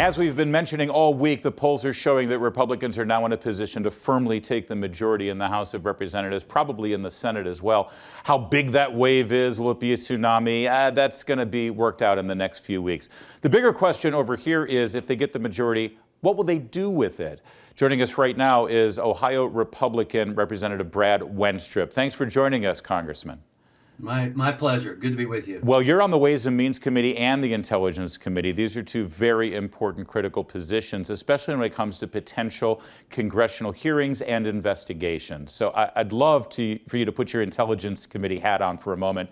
As we've been mentioning all week, the polls are showing that Republicans are now in a position to firmly take the majority in the House of Representatives, probably in the Senate as well. How big that wave is, will it be a tsunami? That's going to be worked out in the next few weeks. The bigger question over here is, if they get the majority, what will they do with it? Joining us right now is Ohio Republican Representative Brad Wenstrup. Thanks for joining us, Congressman. My pleasure. Good to be with you. Well, you're on the Ways and Means Committee and the Intelligence Committee. These are two very important, critical positions, especially when it comes to potential congressional hearings and investigations. So I'd love for you to put your Intelligence Committee hat on for a moment.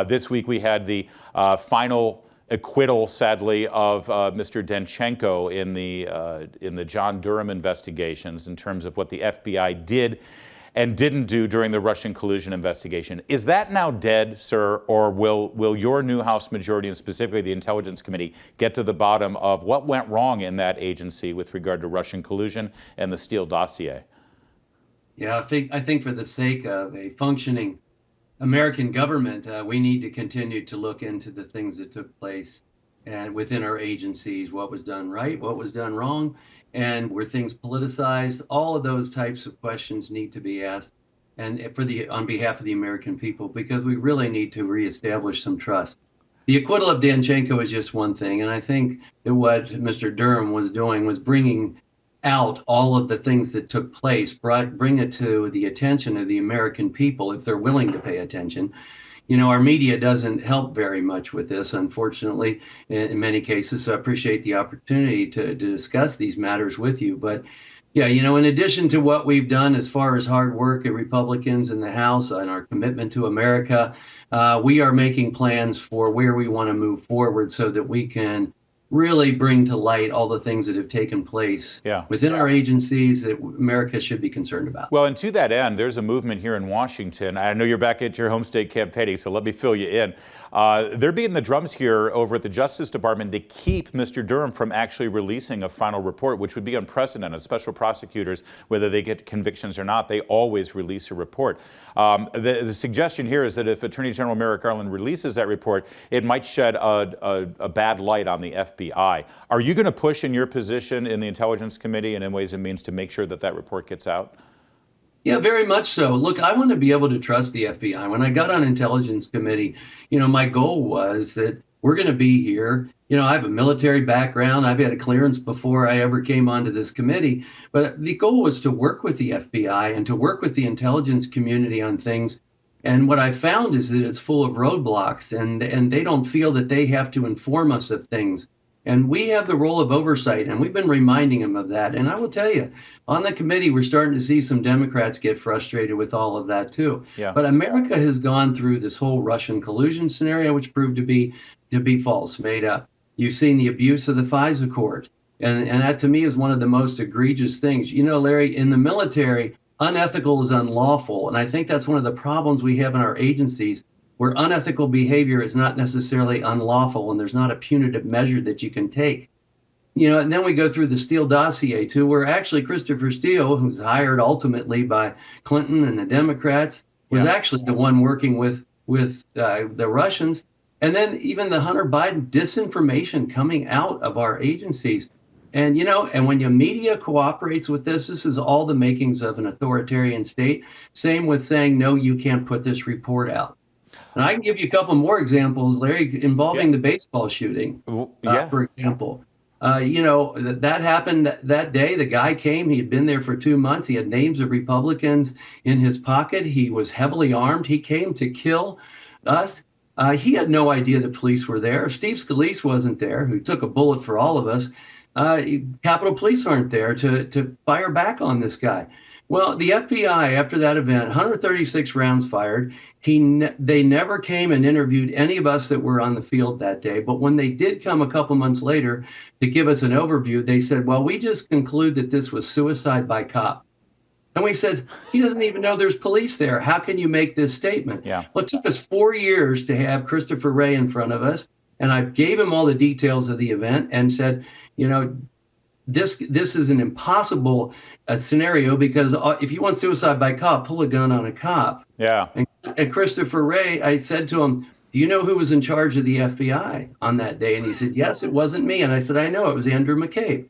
This week we had the final acquittal, sadly, of Mr. Danchenko in the John Durham investigations in terms of what the FBI did and didn't do during the Russian collusion investigation. Is that now dead, sir, or will your new House majority, and specifically the Intelligence Committee, get to the bottom of what went wrong in that agency with regard to Russian collusion and the Steele dossier? Yeah, I think for the sake of a functioning American government, we need to continue to look into the things that took place and within our agencies, what was done right, what was done wrong, and were things politicized. All of those types of questions need to be asked, and on behalf of the American people, because we really need to reestablish some trust. The acquittal of Danchenko is just one thing, and I think that what Mr. Durham was doing was bringing out all of the things that took place, bring it to the attention of the American people if they're willing to pay attention. You know, our media doesn't help very much with this, unfortunately, in many cases. So I appreciate the opportunity to discuss these matters with you. But yeah, you know, in addition to what we've done as far as hard work at Republicans in the House and our commitment to America, we are making plans for where we want to move forward so that we can really bring to light all the things that have taken place within our agencies that America should be concerned about. Well, and to that end, there's a movement here in Washington. I know you're back at your home state campaigning, so let me fill you in. They're beating the drums here over at the Justice Department to keep Mr. Durham from actually releasing a final report, which would be unprecedented. Special prosecutors, whether they get convictions or not, they always release a report. The suggestion here is that if Attorney General Merrick Garland releases that report, it might shed a bad light on the FBI. Are you going to push in your position in the Intelligence Committee and in Ways and Means to make sure that that report gets out? Yeah, very much so. Look, I want to be able to trust the FBI. When I got on Intelligence Committee, you know, my goal was that we're going to be here. You know, I have a military background. I've had a clearance before I ever came onto this committee. But the goal was to work with the FBI and to work with the intelligence community on things. And what I found is that it's full of roadblocks, and they don't feel that they have to inform us of things. And we have the role of oversight, and we've been reminding them of that. And I will tell you, on the committee, we're starting to see some Democrats get frustrated with all of that, too. Yeah. But America has gone through this whole Russian collusion scenario, which proved to be false, made up. You've seen the abuse of the FISA court. And that, to me, is one of the most egregious things. You know, Larry, in the military, unethical is unlawful. And I think that's one of the problems we have in our agencies, where unethical behavior is not necessarily unlawful and there's not a punitive measure that you can take. You know, and then we go through the Steele dossier too, where actually Christopher Steele, who's hired ultimately by Clinton and the Democrats, was actually the one working with the Russians. And then even the Hunter Biden disinformation coming out of our agencies. And, you know, and when your media cooperates with this is all the makings of an authoritarian state. Same with saying, no, you can't put this report out. And I can give you a couple more examples, Larry, involving the baseball shooting, for example. You know, that happened that day. The guy came. He had been there for 2 months. He had names of Republicans in his pocket. He was heavily armed. He came to kill us. He had no idea the police were there. Steve Scalise wasn't there, who took a bullet for all of us. Capitol Police aren't there to fire back on this guy. Well, the FBI, after that event, 136 rounds fired. They never came and interviewed any of us that were on the field that day. But when they did come a couple months later to give us an overview, they said, well, we just conclude that this was suicide by cop. And we said, he doesn't even know there's police there. How can you make this statement? Yeah. Well, it took us 4 years to have Christopher Wray in front of us. And I gave him all the details of the event and said, you know, this is an impossible scenario, because if you want suicide by cop, pull a gun on a cop. Yeah. And Christopher Wray, I said to him, do you know who was in charge of the FBI on that day? And he said, yes, it wasn't me. And I said, I know, it was Andrew McCabe.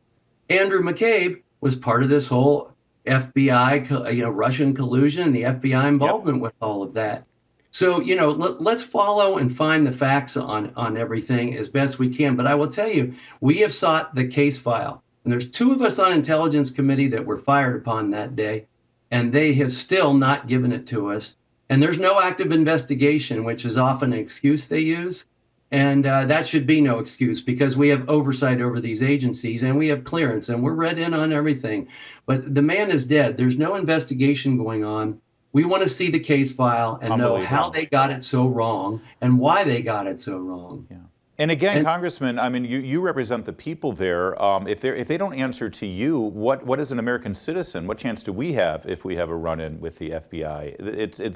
Andrew McCabe was part of this whole FBI, Russian collusion and the FBI involvement with all of that. So, let's follow and find the facts on everything as best we can. But I will tell you, we have sought the case file. And there's two of us on Intelligence Committee that were fired upon that day, and they have still not given it to us. And there's no active investigation, which is often an excuse they use. And that should be no excuse, because we have oversight over these agencies and we have clearance and we're read in on everything. But the man is dead. There's no investigation going on. We want to see the case file and know how they got it so wrong and why they got it so wrong. Yeah. And again, Congressman, I mean, you represent the people there. If they don't answer to you, what is an American citizen? What chance do we have if we have a run-in with the FBI?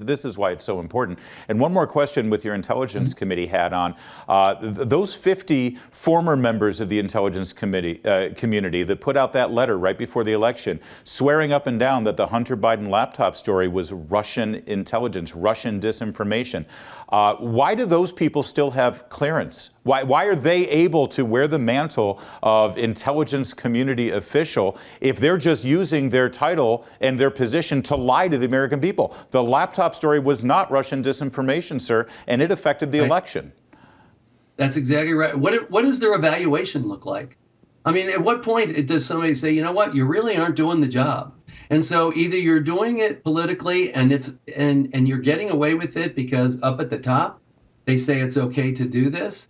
This is why it's so important. And one more question with your Intelligence Committee hat on. Those 50 former members of the Intelligence Committee community that put out that letter right before the election, swearing up and down that the Hunter Biden laptop story was Russian intelligence, Russian disinformation. Why do those people still have clearance? Why are they able to wear the mantle of intelligence community official if they're just using their title and their position to lie to the American people? The laptop story was not Russian disinformation, sir, and it affected the election. That's exactly right. What does their evaluation look like? I mean, at what point does somebody say, you know what, you really aren't doing the job? And so either you're doing it politically and you're getting away with it because up at the top they say it's okay to do this.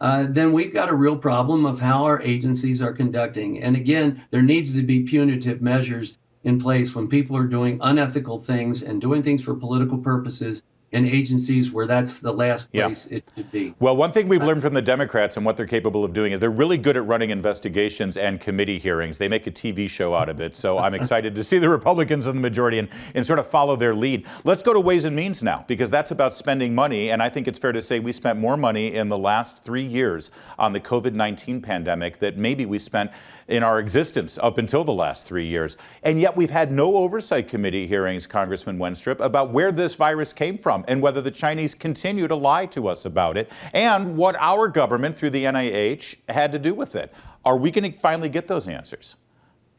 Then we've got a real problem of how our agencies are conducting. And again, there needs to be punitive measures in place when people are doing unethical things and doing things for political purposes in agencies where that's the last place it should be. Well, one thing we've learned from the Democrats and what they're capable of doing is they're really good at running investigations and committee hearings. They make a TV show out of it. So I'm excited to see the Republicans in the majority and sort of follow their lead. Let's go to Ways and Means now, because that's about spending money. And I think it's fair to say we spent more money in the last 3 years on the COVID-19 pandemic that maybe we spent in our existence up until the last 3 years. And yet we've had no oversight committee hearings, Congressman Wenstrup, about where this virus came from and whether the Chinese continue to lie to us about it and what our government through the NIH had to do with it. Are we going to finally get those answers?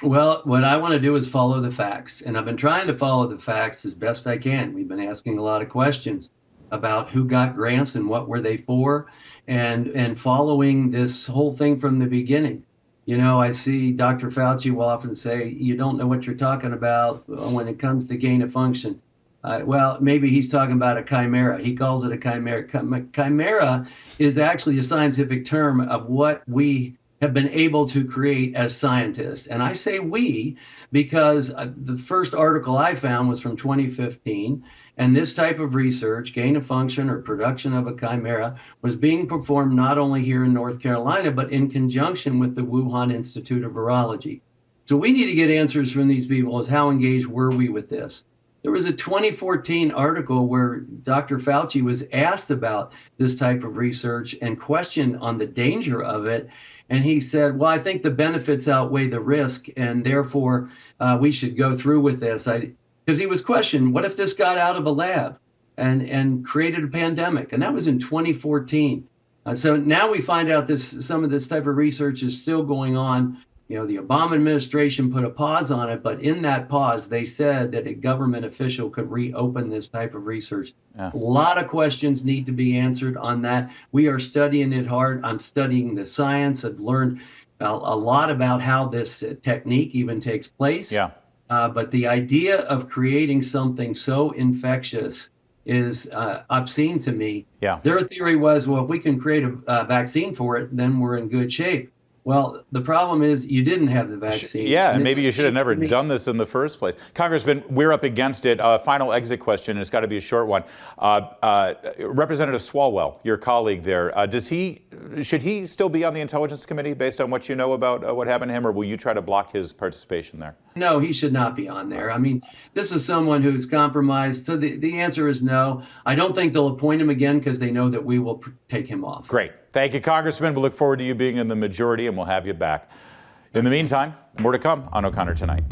Well, what I want to do is follow the facts, and I've been trying to follow the facts as best I can. We've been asking a lot of questions about who got grants and what were they for, and following this whole thing from the beginning. You know, I see Dr. Fauci will often say, you don't know what you're talking about when it comes to gain of function. Well, maybe he's talking about a chimera. He calls it a chimera. Chimera is actually a scientific term of what we have been able to create as scientists. And I say we because the first article I found was from 2015. And this type of research, gain of function or production of a chimera, was being performed not only here in North Carolina, but in conjunction with the Wuhan Institute of Virology. So we need to get answers from these people as how engaged were we with this? There was a 2014 article where Dr. Fauci was asked about this type of research and questioned on the danger of it. And he said, well, I think the benefits outweigh the risk, and therefore we should go through with this. Because he was questioned, what if this got out of a lab and created a pandemic? And that was in 2014. So now we find out some of this type of research is still going on. You know, the Obama administration put a pause on it, but in that pause, they said that a government official could reopen this type of research. A lot of questions need to be answered on that. We are studying it hard. I'm studying the science. I've learned a lot about how this technique even takes place. But the idea of creating something so infectious is obscene to me. Their theory was, well, if we can create a vaccine for it, then we're in good shape. Well, the problem is you didn't have the vaccine. And maybe you should have never done this in the first place. Congressman, we're up against it. Final exit question, and it's got to be a short one. Representative Swalwell, your colleague there, should he still be on the Intelligence Committee based on what you know about what happened to him, or will you try to block his participation there? No, he should not be on there. I mean, this is someone who's compromised. So the answer is no. I don't think they'll appoint him again because they know that we will take him off. Great. Thank you, Congressman. We look forward to you being in the majority, and we'll have you back. In the meantime, more to come on O'Connor Tonight.